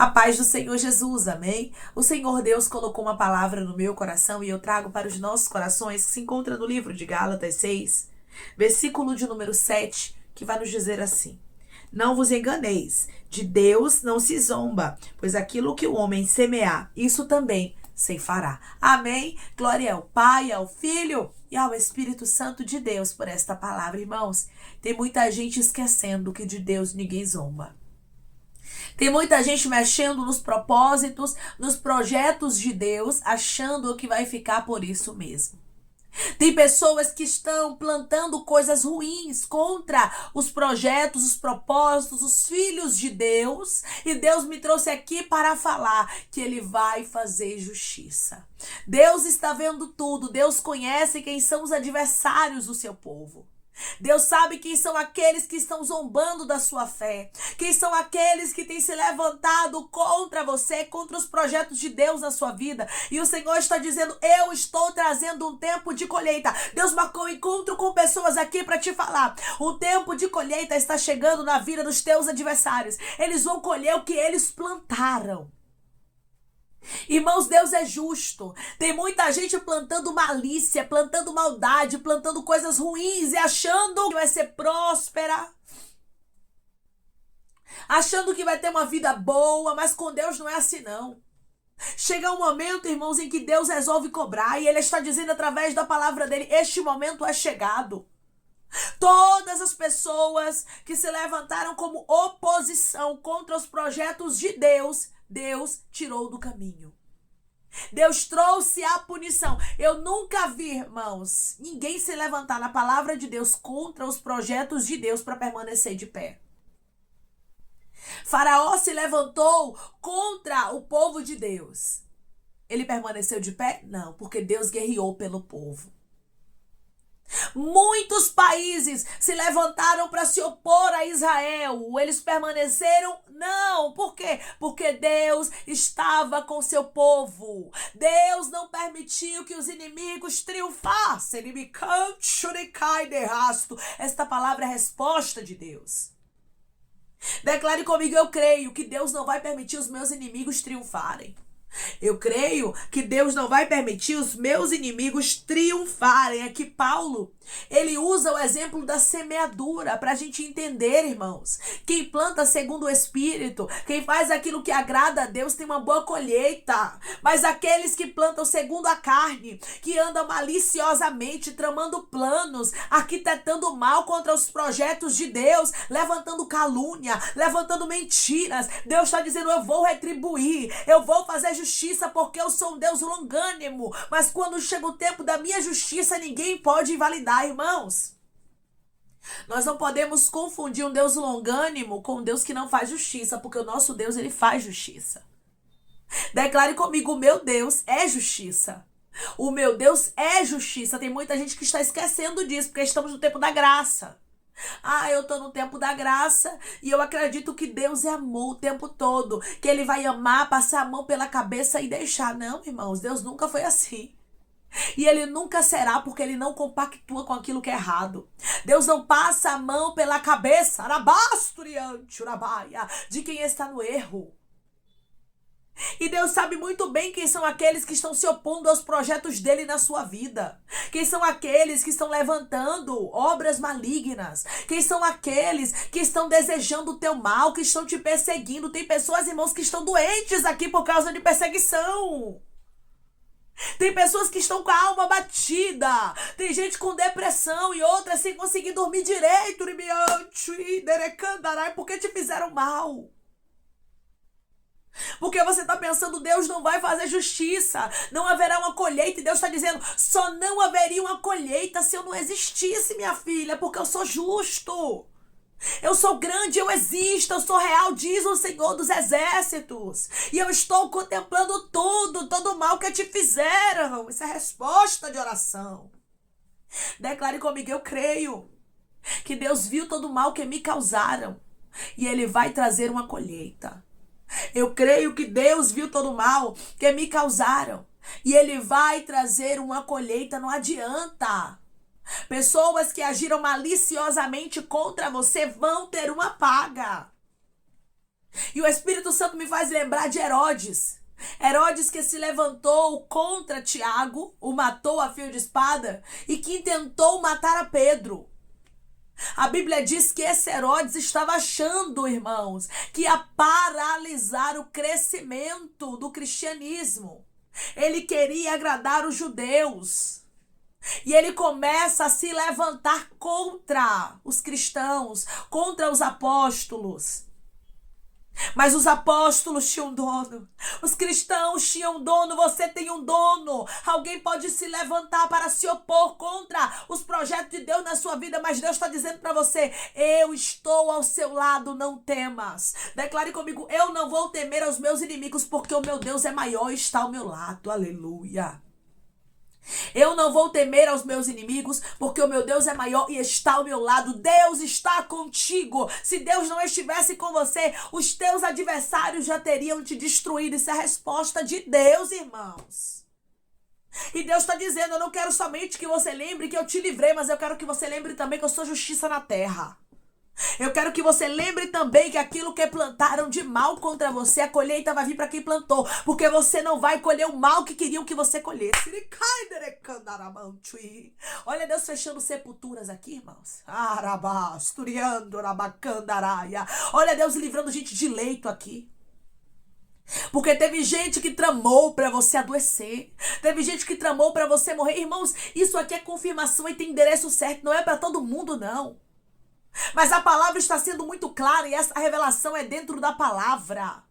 A paz do Senhor Jesus, amém? O Senhor Deus colocou uma palavra no meu coração e eu trago para os nossos corações, que se encontra no livro de Gálatas 6, versículo de número 7, que vai nos dizer assim: Não vos enganeis, de Deus não se zomba, pois aquilo que o homem semear, isso também ceifará. Amém? Glória ao Pai, ao Filho e ao Espírito Santo de Deus por esta palavra, irmãos. Tem muita gente esquecendo que de Deus ninguém zomba. Tem muita gente mexendo nos propósitos, nos projetos de Deus, achando que vai ficar por isso mesmo. Tem pessoas que estão plantando coisas ruins contra os projetos, os propósitos, os filhos de Deus. E Deus me trouxe aqui para falar que Ele vai fazer justiça. Deus está vendo tudo. Deus conhece quem são os adversários do seu povo. Deus sabe quem são aqueles que estão zombando da sua fé, quem são aqueles que têm se levantado contra você, contra os projetos de Deus na sua vida. E o Senhor está dizendo: eu estou trazendo um tempo de colheita. Deus marcou um encontro com pessoas aqui para te falar: o tempo de colheita está chegando na vida dos teus adversários. Eles vão colher o que eles plantaram. Irmãos, Deus é justo. Tem muita gente plantando malícia, plantando maldade, plantando coisas ruins e achando que vai ser próspera, achando que vai ter uma vida boa, mas com Deus não é assim não. Chega um momento, irmãos, em que Deus resolve cobrar e Ele está dizendo através da palavra dele: este momento é chegado. Todas as pessoas que se levantaram como oposição contra os projetos de Deus, Deus tirou do caminho. Deus trouxe a punição. Eu nunca vi, irmãos, ninguém se levantar na palavra de Deus contra os projetos de Deus para permanecer de pé. Faraó se levantou contra o povo de Deus. Ele permaneceu de pé? Não, porque Deus guerreou pelo povo. Muitos países se levantaram para se opor a Israel. Eles permaneceram? Não. Por quê? Porque Deus estava com seu povo. Deus não permitiu que os inimigos triunfassem. Ele me cai de rasto. Esta palavra é a resposta de Deus. Declare comigo: eu creio que Deus não vai permitir os meus inimigos triunfarem. Eu creio que Deus não vai permitir os meus inimigos triunfarem. Aqui Paulo, ele usa o exemplo da semeadura para a gente entender, irmãos. Quem planta segundo o Espírito, quem faz aquilo que agrada a Deus tem uma boa colheita. Mas aqueles que plantam segundo a carne, que andam maliciosamente, tramando planos, arquitetando mal contra os projetos de Deus, levantando calúnia, levantando mentiras, Deus está dizendo: eu vou retribuir, eu vou fazer justiça, porque eu sou um Deus longânimo. Mas quando chega o tempo da minha justiça, ninguém pode invalidar, irmãos. Nós não podemos confundir um Deus longânimo com um Deus que não faz justiça, porque o nosso Deus, ele faz justiça. Declare comigo: o meu Deus é justiça. O meu Deus é justiça. Tem muita gente que está esquecendo disso, porque estamos no tempo da graça. Eu estou no tempo da graça e eu acredito que Deus é amor o tempo todo, que Ele vai amar, passar a mão pela cabeça e deixar. Não, irmãos, Deus nunca foi assim. E Ele nunca será, porque Ele não compactua com aquilo que é errado. Deus não passa a mão pela cabeça de quem está no erro. E Deus sabe muito bem quem são aqueles que estão se opondo aos projetos dele na sua vida. Quem são aqueles que estão levantando obras malignas. Quem são aqueles que estão desejando o teu mal, que estão te perseguindo. Tem pessoas, irmãos, que estão doentes aqui por causa de perseguição. Tem pessoas que estão com a alma batida. Tem gente com depressão e outras sem conseguir dormir direito. Porque te fizeram mal. Porque você está pensando: Deus não vai fazer justiça, não haverá uma colheita. E Deus está dizendo: só não haveria uma colheita se eu não existisse, minha filha, porque eu sou justo. Eu sou grande, eu existo, eu sou real, diz o Senhor dos Exércitos. E eu estou contemplando tudo, todo o mal que te fizeram. Isso é resposta de oração. Declare comigo: eu creio que Deus viu todo o mal que me causaram e Ele vai trazer uma colheita. Eu creio que Deus viu todo o mal que me causaram e Ele vai trazer uma colheita. Não adianta. Pessoas que agiram maliciosamente contra você vão ter uma paga. E o Espírito Santo me faz lembrar de Herodes. Herodes que se levantou contra Tiago, o matou a fio de espada, e que intentou matar a Pedro. A Bíblia diz que esse Herodes estava achando, irmãos, que ia paralisar o crescimento do cristianismo. Ele queria agradar os judeus. E ele começa a se levantar contra os cristãos, contra os apóstolos. Mas os apóstolos tinham dono, os cristãos tinham dono, você tem um dono. Alguém pode se levantar para se opor contra os projetos de Deus na sua vida, mas Deus está dizendo para você: eu estou ao seu lado, não temas. Declare comigo: eu não vou temer aos meus inimigos, porque o meu Deus é maior e está ao meu lado. Aleluia. Eu não vou temer aos meus inimigos, porque o meu Deus é maior e está ao meu lado. Deus está contigo. Se Deus não estivesse com você, os teus adversários já teriam te destruído. Isso é a resposta de Deus, irmãos. E Deus está dizendo: eu não quero somente que você lembre que eu te livrei, mas eu quero que você lembre também que eu sou justiça na terra. Eu quero que você lembre também que aquilo que plantaram de mal contra você, a colheita vai vir para quem plantou, porque você não vai colher o mal que queriam que você colhesse. Olha Deus fechando sepulturas aqui, irmãos. Olha Deus livrando gente de leito aqui. Porque teve gente que tramou para você adoecer. Teve gente que tramou para você morrer. Irmãos, isso aqui é confirmação e tem endereço certo. Não é para todo mundo, não. Mas a palavra está sendo muito clara e essa revelação é dentro da palavra.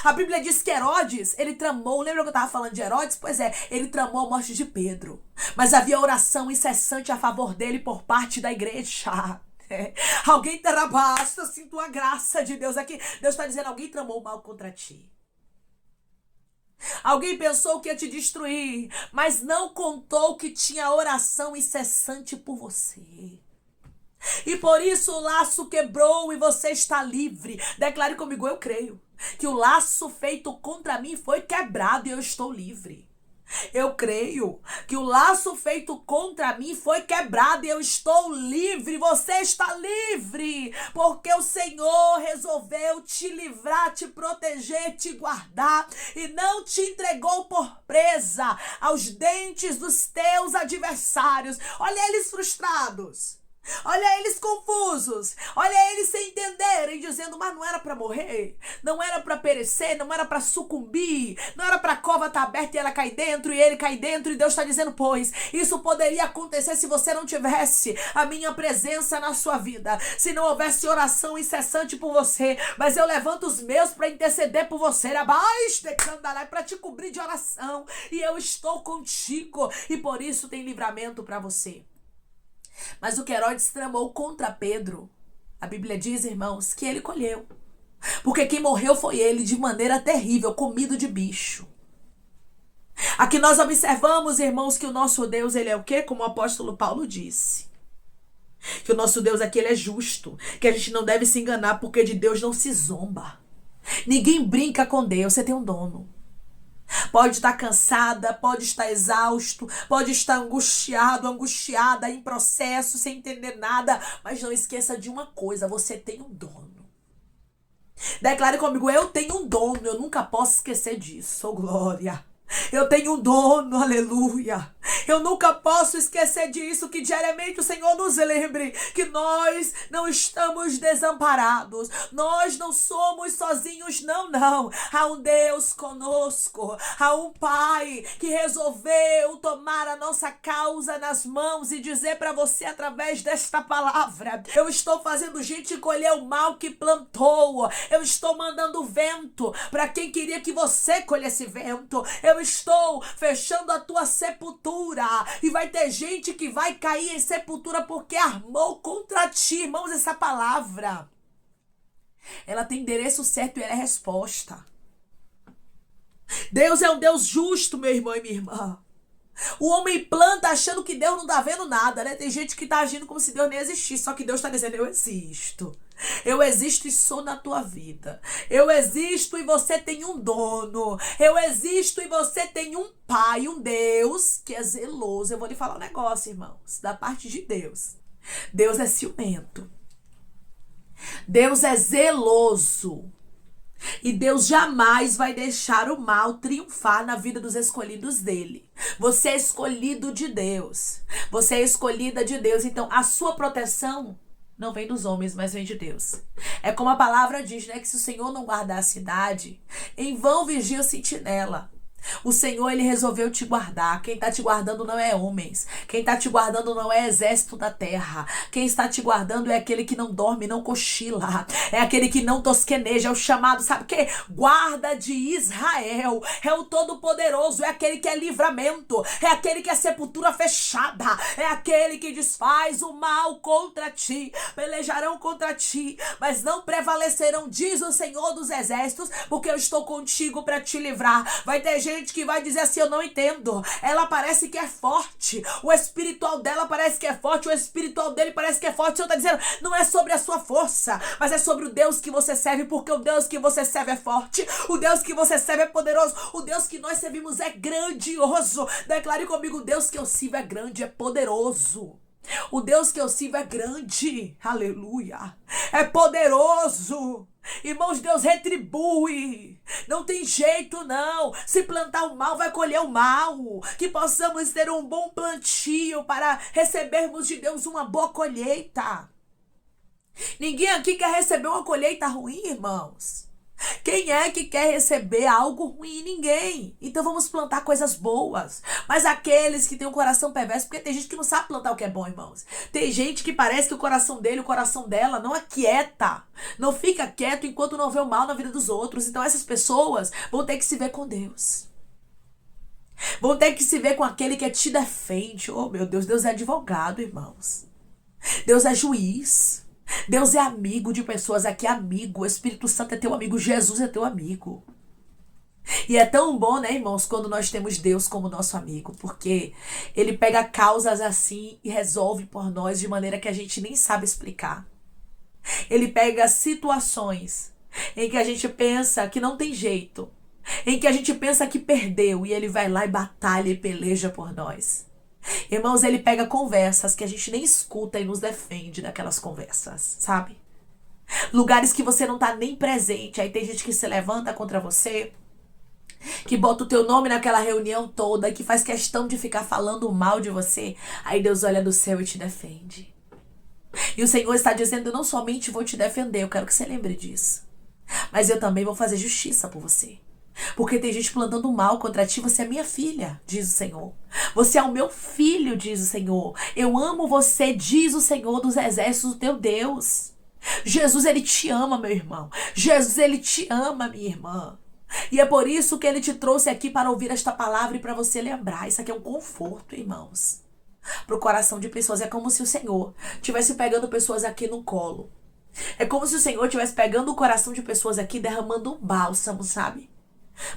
A Bíblia diz que Herodes, ele tramou, lembra que eu estava falando de Herodes? Pois é, ele tramou a morte de Pedro. Mas havia oração incessante a favor dele por parte da igreja. Alguém basta, sinto a graça de Deus aqui. Deus está dizendo: alguém tramou mal contra ti. Alguém pensou que ia te destruir, mas não contou que tinha oração incessante por você. E por isso o laço quebrou e você está livre. Declare comigo: eu creio que o laço feito contra mim foi quebrado e eu estou livre. Eu creio que o laço feito contra mim foi quebrado e eu estou livre. Você está livre, porque o Senhor resolveu te livrar, te proteger, te guardar e não te entregou por presa aos dentes dos teus adversários. Olha eles frustrados. Olha eles confusos, olha eles sem entenderem, dizendo: mas não era para morrer, não era para perecer, não era para sucumbir, não era para a cova estar aberta e ela cair dentro e ele cair dentro. E Deus está dizendo: pois isso poderia acontecer se você não tivesse a minha presença na sua vida, se não houvesse oração incessante por você. Mas eu levanto os meus para interceder por você, para te cobrir de oração, e eu estou contigo, e por isso tem livramento para você. Mas o que Herodes tramou contra Pedro, a Bíblia diz, irmãos, que ele colheu. Porque quem morreu foi ele de maneira terrível, comido de bicho. Aqui nós observamos, irmãos, que o nosso Deus, ele é o quê? Como o apóstolo Paulo disse. Que o nosso Deus aqui, ele é justo. Que a gente não deve se enganar, porque de Deus não se zomba. Ninguém brinca com Deus, você tem um dono. Pode estar cansada, pode estar exausto, pode estar angustiado, angustiada, em processo, sem entender nada. Mas não esqueça de uma coisa: você tem um dono. Declare comigo: eu tenho um dono, eu nunca posso esquecer disso. Oh, glória! Eu tenho um dono, aleluia. Eu nunca posso esquecer disso, que diariamente o Senhor nos lembre que nós não estamos desamparados. Nós não somos sozinhos, não. Há um Deus conosco. Há um Pai que resolveu tomar a nossa causa nas mãos e dizer para você através desta palavra: eu estou fazendo gente colher o mal que plantou. Eu estou mandando vento para quem queria que você colhesse vento. Eu estou fechando a tua sepultura. E vai ter gente que vai cair em sepultura porque armou contra ti. Irmãos, essa palavra, ela tem endereço certo e ela é resposta. Deus é um Deus justo, meu irmão e minha irmã. O homem planta achando que Deus não tá vendo nada, né? Tem gente que tá agindo como se Deus nem existisse. Só que Deus tá dizendo: eu existo. Eu existo e sou na tua vida. Eu existo e você tem um dono. Eu existo e você tem um Pai, um Deus que é zeloso. Eu vou lhe falar um negócio, irmãos, da parte de Deus. Deus é ciumento. Deus é zeloso. E Deus jamais vai deixar o mal triunfar na vida dos escolhidos dele. Você é escolhido de Deus. Você é escolhida de Deus. Então, a sua proteção não vem dos homens, mas vem de Deus. É como a palavra diz, né? Que se o Senhor não guardar a cidade, em vão vigia o sentinela. O Senhor, ele resolveu te guardar. Quem está te guardando não é homens. Quem está te guardando não é exército da terra. Quem está te guardando é aquele que não dorme, não cochila. É aquele que não tosqueneja. É o chamado, sabe o quê? Guarda de Israel. É o Todo-Poderoso. É aquele que é livramento. É aquele que é sepultura fechada. É aquele que desfaz o mal contra ti. Pelejarão contra ti, mas não prevalecerão, diz o Senhor dos Exércitos, porque eu estou contigo para te livrar. Vai ter gente que vai dizer assim: eu não entendo. Ela parece que é forte. O espiritual dela parece que é forte. O espiritual dele parece que é forte. O Senhor está dizendo: não é sobre a sua força, mas é sobre o Deus que você serve, porque o Deus que você serve é forte. O Deus que você serve é poderoso. O Deus que nós servimos é grandioso. Declare comigo: o Deus que eu sirvo é grande, é poderoso. O Deus que eu sirvo é grande, aleluia, é poderoso. Irmãos, Deus retribui. Não tem jeito não. Se plantar o mal, vai colher o mal. Que possamos ter um bom plantio para recebermos de Deus uma boa colheita. Ninguém aqui quer receber uma colheita ruim, irmãos. Quem é que quer receber algo ruim? Ninguém. Então vamos plantar coisas boas. Mas aqueles que têm um coração perverso, porque tem gente que não sabe plantar o que é bom, irmãos. Tem gente que parece que o coração dele, o coração dela não aquieta. Não fica quieto enquanto não vê o mal na vida dos outros. Então essas pessoas vão ter que se ver com Deus. Vão ter que se ver com aquele que te defende. Oh, meu Deus, Deus é advogado, irmãos. Deus é juiz. Deus é amigo de pessoas aqui, amigo. O Espírito Santo é teu amigo, Jesus é teu amigo. E é tão bom, né, irmãos, quando nós temos Deus como nosso amigo, porque ele pega causas assim e resolve por nós de maneira que a gente nem sabe explicar. Ele pega situações em que a gente pensa que não tem jeito, em que a gente pensa que perdeu, e ele vai lá e batalha e peleja por nós. Irmãos, ele pega conversas que a gente nem escuta e nos defende daquelas conversas, sabe? Lugares que você não tá nem presente. Aí tem gente que se levanta contra você, que bota o teu nome naquela reunião toda, que faz questão de ficar falando mal de você. Aí Deus olha do céu e te defende. E o Senhor está dizendo: eu não somente vou te defender, eu quero que você lembre disso, mas eu também vou fazer justiça por você. Porque tem gente plantando mal contra ti. Você é minha filha, diz o Senhor. Você é o meu filho, diz o Senhor. Eu amo você, diz o Senhor dos Exércitos, o teu Deus. Jesus, ele te ama, meu irmão. Jesus, ele te ama, minha irmã. E é por isso que ele te trouxe aqui para ouvir esta palavra e para você lembrar. Isso aqui é um conforto, irmãos, para o coração de pessoas. É como se o Senhor estivesse pegando pessoas aqui no colo. É como se o Senhor estivesse pegando o coração de pessoas aqui, derramando um bálsamo, sabe?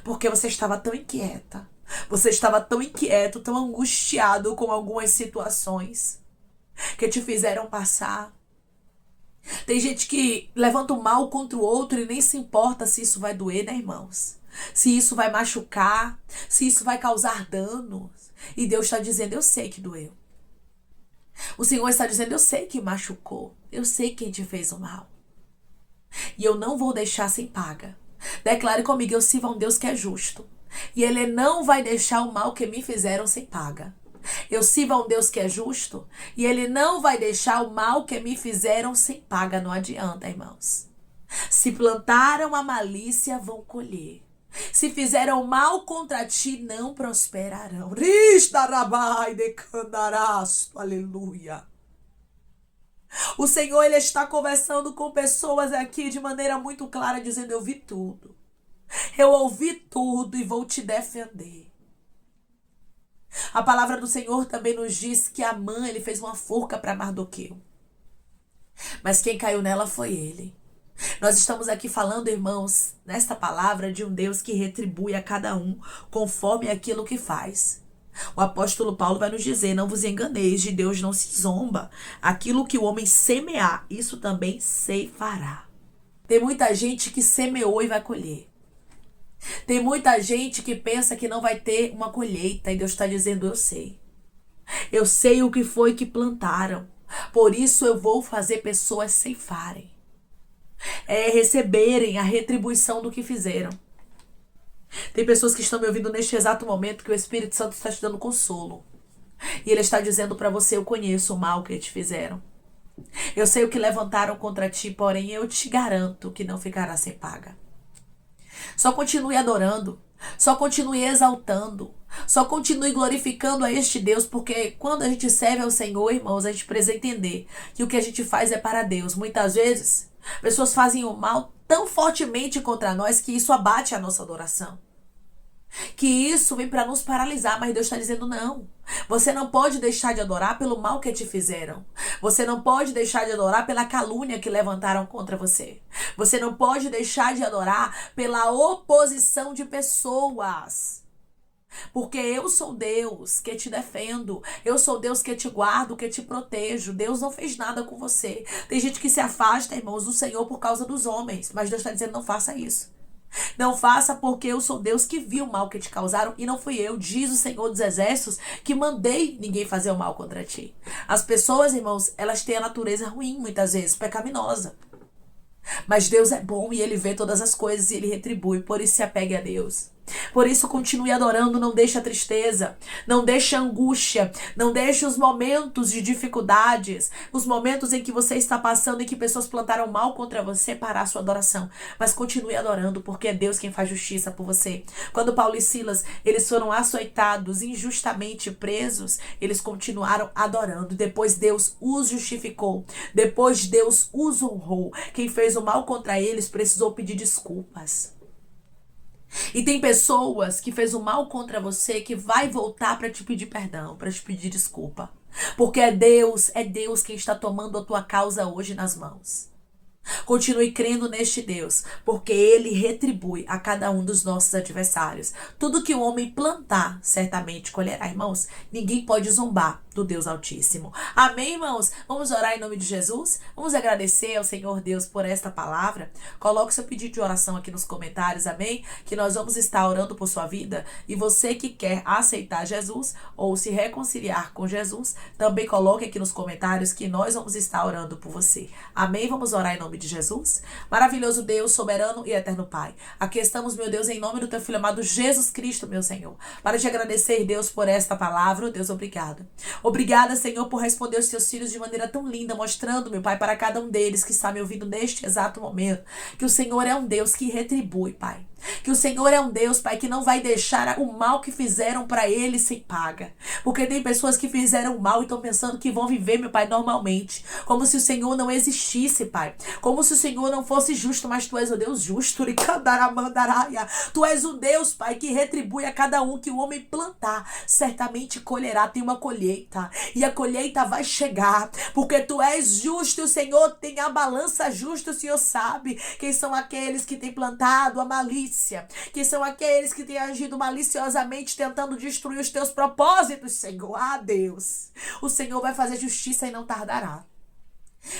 Porque você estava tão inquieta. Você estava tão inquieto, tão angustiado com algumas situações que te fizeram passar. Tem gente que levanta o mal contra o outro e nem se importa se isso vai doer, né, irmãos? Se isso vai machucar, se isso vai causar danos. E Deus está dizendo: eu sei que doeu. O Senhor está dizendo: eu sei que machucou. Eu sei quem te fez o mal. E eu não vou deixar sem paga. Declare comigo: eu sirvo a um Deus que é justo. E Ele não vai deixar o mal que me fizeram sem paga. Eu sirvo a um Deus que é justo. E Ele não vai deixar o mal que me fizeram sem paga. Não adianta, irmãos. Se plantaram a malícia, vão colher. Se fizeram mal contra ti, não prosperarão. Aleluia. O Senhor, ele está conversando com pessoas aqui de maneira muito clara, dizendo: eu vi tudo. Eu ouvi tudo e vou te defender. A palavra do Senhor também nos diz que Amã, ele fez uma forca para Mardoqueu. Mas quem caiu nela foi ele. Nós estamos aqui falando, irmãos, nesta palavra de um Deus que retribui a cada um conforme aquilo que faz. O apóstolo Paulo vai nos dizer: não vos enganeis, de Deus não se zomba. Aquilo que o homem semear, isso também ceifará. Tem muita gente que semeou e vai colher. Tem muita gente que pensa que não vai ter uma colheita, e Deus está dizendo: eu sei. Eu sei o que foi que plantaram. Por isso eu vou fazer pessoas ceifarem. é receberem a retribuição do que fizeram. Tem pessoas que estão me ouvindo neste exato momento que o Espírito Santo está te dando consolo. E ele está dizendo para você: eu conheço o mal que te fizeram. Eu sei o que levantaram contra ti, porém eu te garanto que não ficará sem paga. Só continue adorando. Só continue exaltando. Só continue glorificando a este Deus, porque quando a gente serve ao Senhor, irmãos, a gente precisa entender que o que a gente faz é para Deus. Muitas vezes, pessoas fazem o mal tão fortemente contra nós que isso abate a nossa adoração. Que isso vem para nos paralisar, mas Deus está dizendo não. Você não pode deixar de adorar pelo mal que te fizeram. Você não pode deixar de adorar pela calúnia que levantaram contra você. Você não pode deixar de adorar pela oposição de pessoas. Porque eu sou Deus que te defendo. Eu sou Deus que te guardo, que te protejo. Deus não fez nada com você. Tem gente que se afasta, irmãos, do Senhor por causa dos homens. Mas Deus está dizendo: não faça isso. Não faça, porque eu sou Deus que viu o mal que te causaram e não fui eu, diz o Senhor dos Exércitos, que mandei ninguém fazer o mal contra ti. As pessoas, irmãos, elas têm a natureza ruim, muitas vezes, pecaminosa. Mas Deus é bom e Ele vê todas as coisas e Ele retribui, por isso se apegue a Deus. Por isso continue adorando, não deixe a tristeza, não deixe a angústia, não deixe os momentos de dificuldades, os momentos em que você está passando, em que pessoas plantaram mal contra você, parar a sua adoração. Mas continue adorando, porque é Deus quem faz justiça por você. Quando Paulo e Silas, eles foram açoitados, injustamente presos, eles continuaram adorando. Depois Deus os justificou, depois Deus os honrou. Quem fez o mal contra eles precisou pedir desculpas. E tem pessoas que fez o mal contra você que vai voltar para te pedir perdão, para te pedir desculpa. Porque é Deus quem está tomando a tua causa hoje nas mãos. Continue crendo neste Deus, porque Ele retribui a cada um dos nossos adversários. Tudo que o homem plantar, certamente colherá, irmãos. Ninguém pode zombar do Deus Altíssimo. Amém, irmãos? Vamos orar em nome de Jesus? Vamos agradecer ao Senhor Deus por esta palavra? Coloque seu pedido de oração aqui nos comentários, amém? Que nós vamos estar orando por sua vida. E você que quer aceitar Jesus ou se reconciliar com Jesus, também coloque aqui nos comentários que nós vamos estar orando por você. Amém? Vamos orar em nome de Jesus? Maravilhoso Deus, soberano e eterno Pai. Aqui estamos, meu Deus, em nome do teu Filho amado Jesus Cristo, meu Senhor. Para te agradecer, Deus, por esta palavra. Deus, obrigado. Obrigada, Senhor, por responder os teus filhos de maneira tão linda, mostrando, meu Pai, para cada um deles que está me ouvindo neste exato momento, que o Senhor é um Deus que retribui, Pai. Que o Senhor é um Deus, Pai, que não vai deixar o mal que fizeram para ele sem paga. Porque tem pessoas que fizeram mal e estão pensando que vão viver, meu Pai, normalmente. Como se o Senhor não existisse, Pai. Como se o Senhor não fosse justo, mas Tu és o Deus justo. Tu és o Deus, Pai, que retribui a cada um que o homem plantar. Certamente colherá, tem uma colheita. E a colheita vai chegar. Porque Tu és justo e o Senhor tem a balança justa. O Senhor sabe quem são aqueles que têm plantado a malícia. Que são aqueles que têm agido maliciosamente tentando destruir os teus propósitos, Senhor. Ah, Deus, o Senhor vai fazer justiça e não tardará.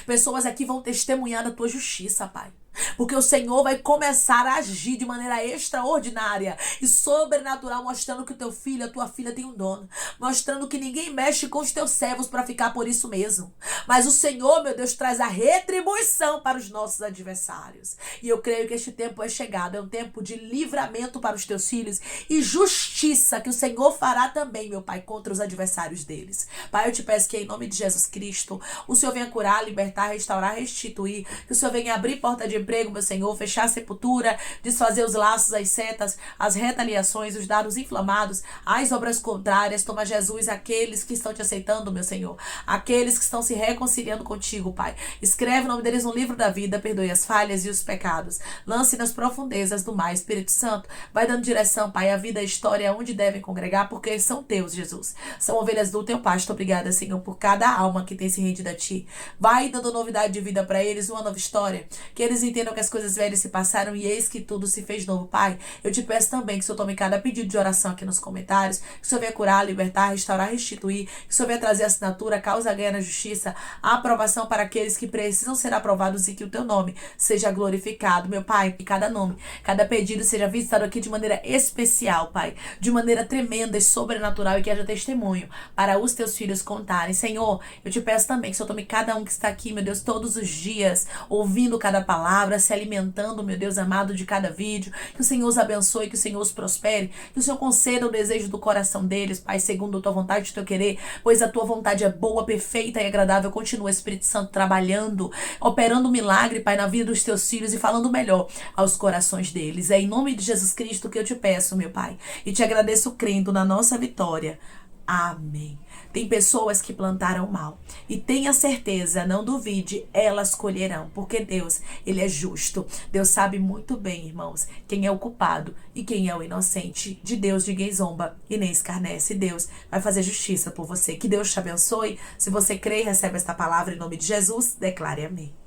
Pessoas aqui vão testemunhar da tua justiça, Pai. Porque o Senhor vai começar a agir de maneira extraordinária e sobrenatural, mostrando que o teu filho, a tua filha tem um dono. Mostrando que ninguém mexe com os teus servos para ficar por isso mesmo. Mas o Senhor, meu Deus, traz a retribuição para os nossos adversários. E eu creio que este tempo é chegado. É um tempo de livramento para os teus filhos e justiça que o Senhor fará também, meu Pai, contra os adversários deles. Pai, eu te peço que em nome de Jesus Cristo, o Senhor venha curar, libertar, restaurar, restituir. Que o Senhor venha abrir porta de emprego, meu Senhor, fechar a sepultura, desfazer os laços, as setas, as retaliações, os dados inflamados, as obras contrárias. Toma, Jesus, aqueles que estão te aceitando, meu Senhor, aqueles que estão se reconciliando contigo, Pai. Escreve o nome deles no livro da vida, perdoe as falhas e os pecados. Lance nas profundezas do mar. Espírito Santo, vai dando direção, Pai, a vida, a história, onde devem congregar, porque são teus, Jesus. São ovelhas do teu pasto. Obrigada, Senhor, por cada alma que tem se rendido a ti. Vai dando novidade de vida para eles, uma nova história, que eles entendam que as coisas velhas se passaram e eis que tudo se fez novo, Pai. Eu te peço também que o Senhor tome cada pedido de oração aqui nos comentários, que o Senhor venha curar, libertar, restaurar, restituir, que o Senhor venha trazer assinatura, causa ganha na justiça, a aprovação para aqueles que precisam ser aprovados e que o teu nome seja glorificado, meu Pai, e cada nome, cada pedido seja visitado aqui de maneira especial, Pai. de maneira tremenda e sobrenatural e que haja testemunho para os teus filhos contarem. Senhor, eu te peço também que o Senhor tome cada um que está aqui, meu Deus, todos os dias, ouvindo cada palavra, se alimentando, meu Deus amado, de cada vídeo. Que o Senhor os abençoe, que o Senhor os prospere, que o Senhor conceda o desejo do coração deles, Pai, segundo a tua vontade e o teu querer, pois a tua vontade é boa, perfeita e agradável. Continua, Espírito Santo, trabalhando, operando um milagre, Pai, na vida dos teus filhos e falando melhor aos corações deles. É em nome de Jesus Cristo que eu te peço, meu Pai, e te agradeço crendo na nossa vitória. Amém. Tem pessoas que plantaram mal e tenha certeza, não duvide, elas colherão, porque Deus, Ele é justo. Deus sabe muito bem, irmãos, quem é o culpado e quem é o inocente. De Deus ninguém zomba e nem escarnece. Deus vai fazer justiça por você. Que Deus te abençoe. Se você crê e recebe esta palavra em nome de Jesus, declare amém.